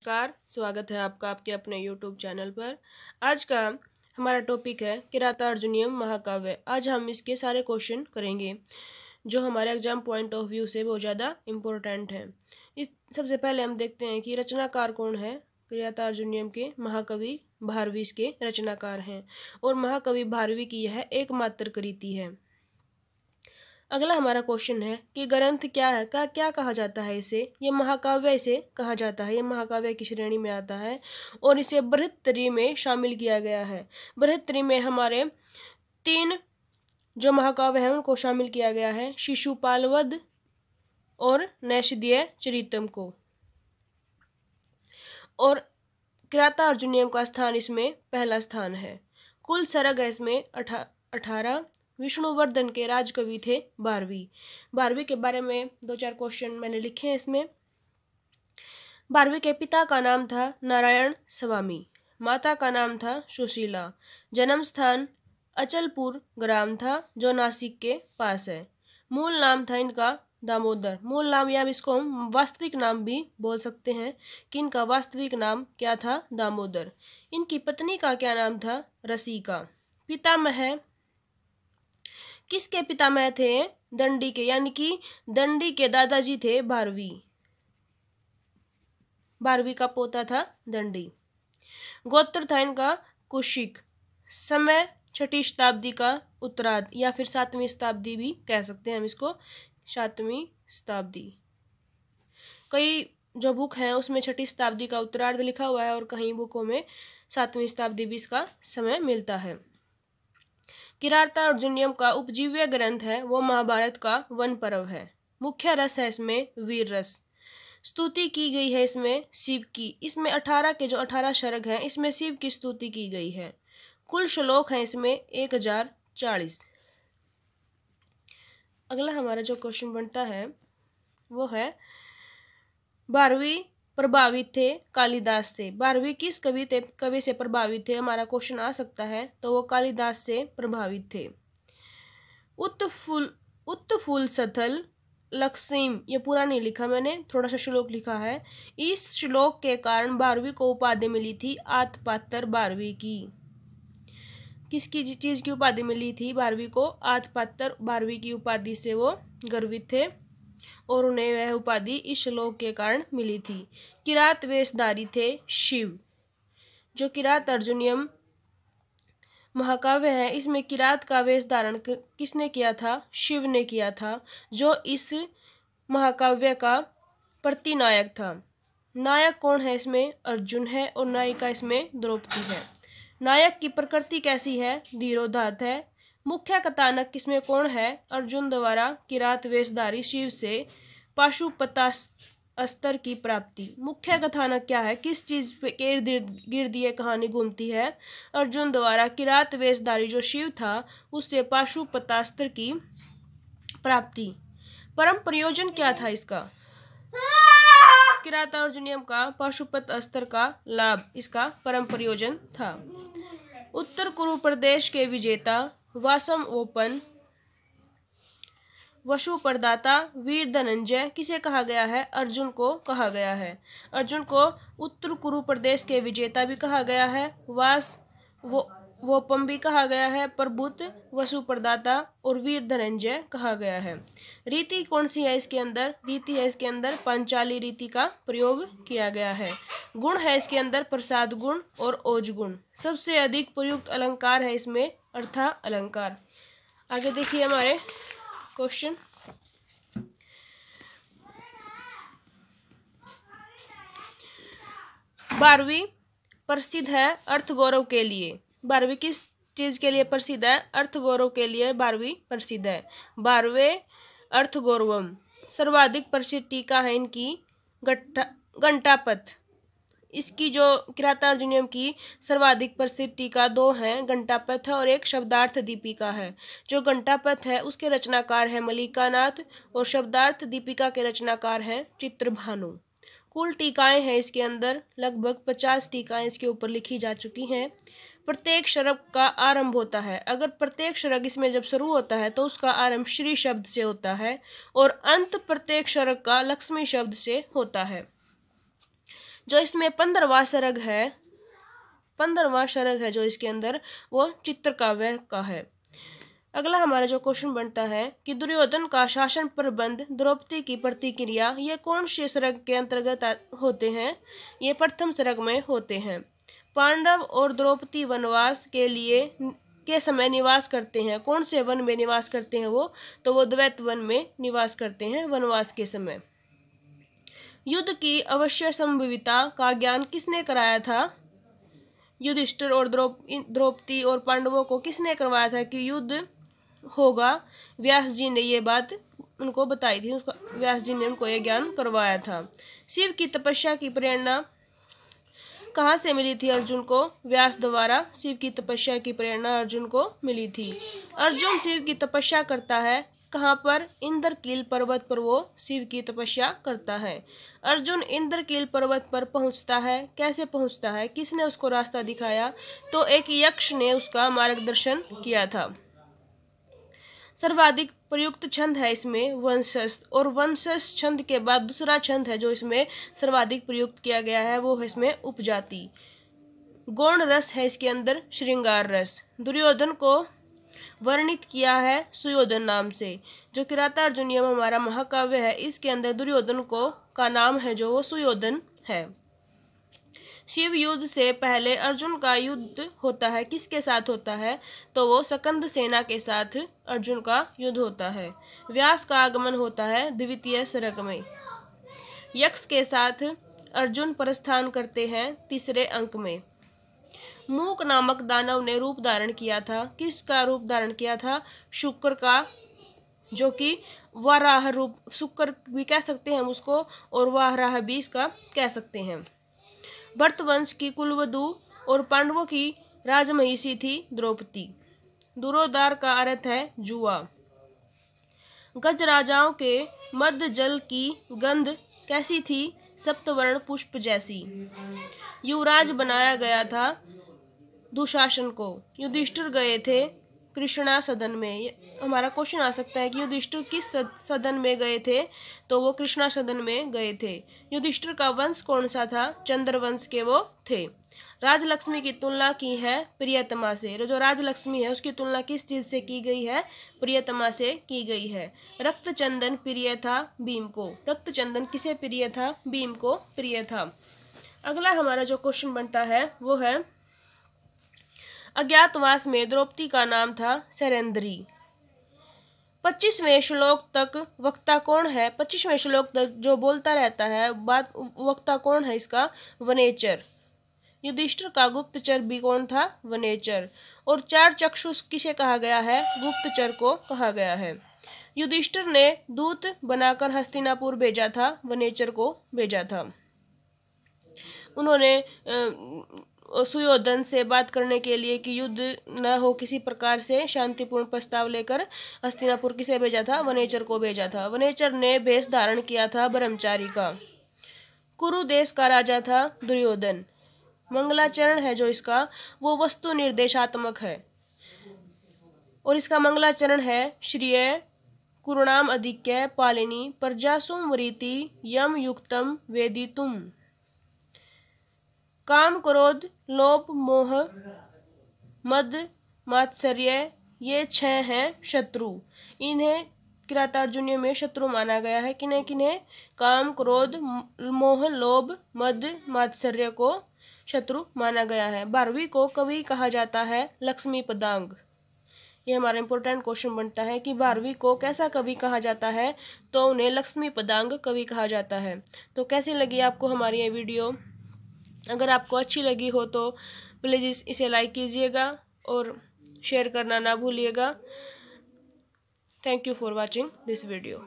नमस्कार, स्वागत है आपका आपके अपने YouTube चैनल पर। आज का हमारा टॉपिक है किरातार्जुनीयम महाकाव्य। आज हम इसके सारे क्वेश्चन करेंगे जो हमारे एग्जाम पॉइंट ऑफ व्यू से बहुत ज़्यादा इम्पोर्टेंट है। इस सबसे पहले हम देखते हैं कि रचनाकार कौन है। किरातार्जुनीयम के महाकवि भारवी इसके रचनाकार हैं और महाकवि भारवी की यह एकमात्र कृति है। अगला हमारा क्वेश्चन है कि ग्रंथ क्या है, क्या कहा जाता है इसे। ये महाकाव्य इसे कहा जाता है। ये महाकाव्य की श्रेणी में आता है और इसे बृहत्तरी में शामिल किया गया है। बृहत्तरी में हमारे 3 जो महाकाव्य हैं उनको शामिल किया गया है, शिशुपाल वध और नैषधीय चरितम को। और किरातार्जुनीयम का स्थान इसमें पहला स्थान है। कुल सर्ग है इसमें 18। विष्णुवर्धन के राजकवि थे भारवी। भारवी के बारे में 2-4 क्वेश्चन मैंने लिखे हैं इसमें। भारवी के पिता का नाम था नारायण स्वामी, माता का नाम था सुशीला। जन्म स्थान अचलपुर ग्राम था जो नासिक के पास है। मूल नाम था इनका दामोदर। मूल नाम या इसको हम वास्तविक नाम भी बोल सकते हैं कि इनका वास्तविक नाम क्या था, दामोदर। इनकी पत्नी का क्या नाम था, रसिका। पितामह किसके पितामह थे, दंडी के, यानी कि दंडी के दादाजी थे भारवी। भारवी का पोता था दंडी। गोत्र था इनका कुशिक। समय 6वीं शताब्दी का उत्तरार्ध या फिर 7वीं शताब्दी भी कह सकते हैं हम इसको, 7वीं शताब्दी। कई जो बुक हैं उसमें 6वीं शताब्दी का उत्तरार्ध लिखा हुआ है और कहीं बुकों में 7वीं शताब्दी भी इसका समय मिलता है। किरातार्जुनीयम का उपजीव्य ग्रंथ है वो महाभारत का वन पर्व है। मुख्य रस है इसमें वीर रस। स्तुति की गई है इसमें शिव की। इसमें 18 के जो 18 सर्ग हैं इसमें शिव की स्तुति की गई है। कुल श्लोक हैं इसमें 1040। अगला हमारा जो क्वेश्चन बनता है वो है भारवी प्रभावित थे कालिदास से। भारवी किस कवि से प्रभावित थे, हमारा क्वेश्चन आ सकता है, तो वो कालिदास से प्रभावित थे। उत्फुल सथल लक्ष्मीम, ये पूरा नहीं लिखा मैंने, थोड़ा सा श्लोक लिखा है। इस श्लोक के कारण भारवी को उपाधि मिली थी आतपात्र भारवी की। किसकी चीज की उपाधि मिली थी भारवी को, आतपात्र भारवी की उपाधि से वो गर्वित थे और उन्हें वह उपाधि इस श्लोक के कारण मिली थी। किरात वेशधारी थे शिव। जो किरातार्जुनीयम महाकाव्य है इसमें किरात का वेश धारण किसने किया था, शिव ने किया था, जो इस महाकाव्य का प्रतिनायक था। नायक कौन है इसमें, अर्जुन है और नायिका इसमें द्रौपदी है। नायक की प्रकृति कैसी है, धीरोदात्त है। मुख्य कथानक किसमें कौन है, अर्जुन द्वारा किरात वेशधारी शिव से पाशुपतास्त्र की प्राप्ति। मुख्य कथानक क्या है, किस चीज के गिर्द ये कहानी घूमती है, अर्जुन द्वारा किरात वेशधारी जो शिव था उससे पाशुपतास्त्र की प्राप्ति। परम प्रयोजन क्या था इसका, किरातार्जुनीयम का पाशुपत अस्त्र का लाभ इसका परम प्रयोजन था। उत्तर कुरु प्रदेश के विजेता वासम ओपन वसु प्रदाता वीर धनंजय किसे कहा गया है, अर्जुन को कहा गया है। अर्जुन को उत्तर कुरु प्रदेश के विजेता भी कहा गया है, वोपम भी कहा गया है, प्रभुत वसु प्रदाता और वीर धनंजय कहा गया है। रीति कौन सी है इसके अंदर, रीति है इसके अंदर पांचाली रीति का प्रयोग किया गया है। गुण है इसके अंदर प्रसाद गुण और ओज गुण। सबसे अधिक प्रयुक्त अलंकार है इसमें अर्था अलंकार। आगे देखिए हमारे क्वेश्चन। भारवी प्रसिद्ध है अर्थ गौरव के लिए। भारवी किस चीज के लिए प्रसिद्ध है, अर्थ गौरव के लिए भारवी प्रसिद्ध है। भारवे अर्थ गौरवम। सर्वाधिक प्रसिद्ध टीका है इनकी घंटापथ। इसकी जो किरातार्जुनीयम की सर्वाधिक प्रसिद्ध टीका 2 हैं, घंटापथ है और एक शब्दार्थ दीपिका है। जो घंटापथ है उसके रचनाकार है मल्लिकानाथ और शब्दार्थ दीपिका के रचनाकार हैं चित्रभानु। कुल टीकाएं हैं इसके अंदर लगभग 50 टीकाएं इसके ऊपर लिखी जा चुकी हैं। प्रत्येक सर्ग का आरंभ होता है, अगर प्रत्येक सर्ग इसमें जब शुरू होता है तो उसका आरंभ श्री शब्द से होता है और अंत प्रत्येक सर्ग का लक्ष्मी शब्द से होता है। जो इसमें 15वां सर्ग है, 15वां सर्ग है जो इसके अंदर, वो चित्रकाव्य का है। अगला हमारा जो क्वेश्चन बनता है कि दुर्योधन का शासन प्रबंध, द्रौपदी की प्रतिक्रिया, ये कौन से सर्ग के अंतर्गत होते हैं? ये प्रथम सर्ग में होते हैं। पांडव और द्रौपदी वनवास के समय निवास करते हैं। कौन से वन में निवास करते हैं वो? तो वो द्वैत वन में निवास करते हैं वनवास के समय। युद्ध की अवश्य संभविता का ज्ञान किसने कराया था? युधिष्ठिर और द्रौपदी और पांडवों को किसने करवाया था कि युद्ध होगा? व्यास जी ने ये बात उनको बताई थी, व्यास जी ने उनको ये ज्ञान करवाया था। शिव की तपस्या की प्रेरणा कहाँ से मिली थी अर्जुन को? व्यास द्वारा शिव की तपस्या की प्रेरणा अर्जुन को मिली थी। अर्जुन शिव की तपस्या करता है कहाँ पर? इंद्रकील पर्वत पर वो शिव की तपस्या करता है। अर्जुन इंद्रकील पर्वत पर पहुंचता है। कैसे पहुंचता है? किसने उसको रास्ता दिखाया? तो एक यक्ष ने उसका मार्गदर्शन किया था। सर्वाधिक प्रयुक्त छंद है इसमें वंशस्थ, और वंशस्थ छंद के बाद दूसरा छंद है जो इसमें सर्वाधिक प्रयुक्त किया गया है, वो है इसमें उपजाति। गौण रस है इसके अंदर श्रृंगार रस। दुर्योधन को वर्णित किया है सुयोधन नाम से। जो किरातार्जुनीयम हमारा महाकाव्य है, इसके अंदर दुर्योधन का नाम है जो वो सुयोधन है। शिव युद्ध से पहले अर्जुन का युद्ध होता है, किसके साथ होता है? तो वो सकंद सेना के साथ अर्जुन का युद्ध होता है। व्यास का आगमन होता है द्वितीय सर्ग में। यक्ष के साथ अर्जुन प्रस्थान करते हैं तीसरे अंक में। मूक नामक दानव ने रूप धारण किया था। किसका रूप धारण किया था? शुक्र का, जो कि वाराह रूप, शुक्र भी कह सकते हैं हम उसको, और वाराह भी इसका कह सकते हैं। भरतवंश की कुलवधु और पांडवों की राजमहिषी थी द्रौपदी। दुरोदार का अर्थ है जुआ। गज राजाओं के मध्य जल की गंध कैसी थी? सप्तवर्ण पुष्प जैसी। युवराज बनाया गया था दुशासन को। युधिष्ठिर गए थे कृष्णा सदन में। हमारा क्वेश्चन आ सकता है कि युधिष्ठिर किस सदन में गए थे? तो वो कृष्णा सदन में गए थे। युधिष्ठिर का वंश कौन सा था? चंद्रवंश के वो थे। राजलक्ष्मी की तुलना की है प्रियतमा से। जो राजलक्ष्मी है उसकी तुलना किस चीज से की गई है? प्रियतमा से की गई है। रक्तचंदन प्रिय था भीम को। रक्तचंदन किसे प्रिय था? भीम को प्रिय था। अगला हमारा जो क्वेश्चन बनता है वो है, अज्ञातवास में द्रौपदी का नाम था शैलेंद्री। 25वें श्लोक तक वक्ता कौन है? 25वें श्लोक तक जो बोलता रहता है बात, वक्ता कौन है इसका? वनेचर। युधिष्ठिर का गुप्तचर भी कौन था? वनेचर। और 4 चक्षुष किसे कहा गया है? गुप्तचर को कहा गया है। युधिष्ठिर ने दूत बनाकर हस्तिनापुर भेजा था, वनेचर को भेजा था। उन्होंने सुयोधन से बात करने के लिए कि युद्ध न हो किसी प्रकार से, शांतिपूर्ण प्रस्ताव लेकर हस्तिनापुर किसे भेजा था? वनेचर को भेजा था। वनेचर ने भेष धारण किया था ब्रह्मचारी का। कुरु देश का राजा था दुर्योधन। मंगलाचरण है जो इसका, वो वस्तु निर्देशात्मक है, और इसका मंगलाचरण है श्रिय कुरुणाम अधिक्य पालिनी प्रजासुम वरीति यम युक्तम वेदितुम। काम, क्रोध, लोभ, मोह, मद, मात्सर्य, ये 6 हैं शत्रु। इन्हें किरातार्जुनीय में शत्रु माना गया है। किन्हें किन्हें? काम, क्रोध, मोह, लोभ, मद, मात्सर्य को शत्रु माना गया है। 12वीं को कवि कहा जाता है लक्ष्मी पदांग। ये हमारा इंपॉर्टेंट क्वेश्चन बनता है कि 12वीं को कैसा कवि कहा जाता है? तो उन्हें लक्ष्मी पदांग कवि कहा जाता है। तो कैसी लगी आपको हमारी ये वीडियो? अगर आपको अच्छी लगी हो तो प्लीज़ इसे लाइक कीजिएगा और शेयर करना ना भूलिएगा। Thank you for watching this video.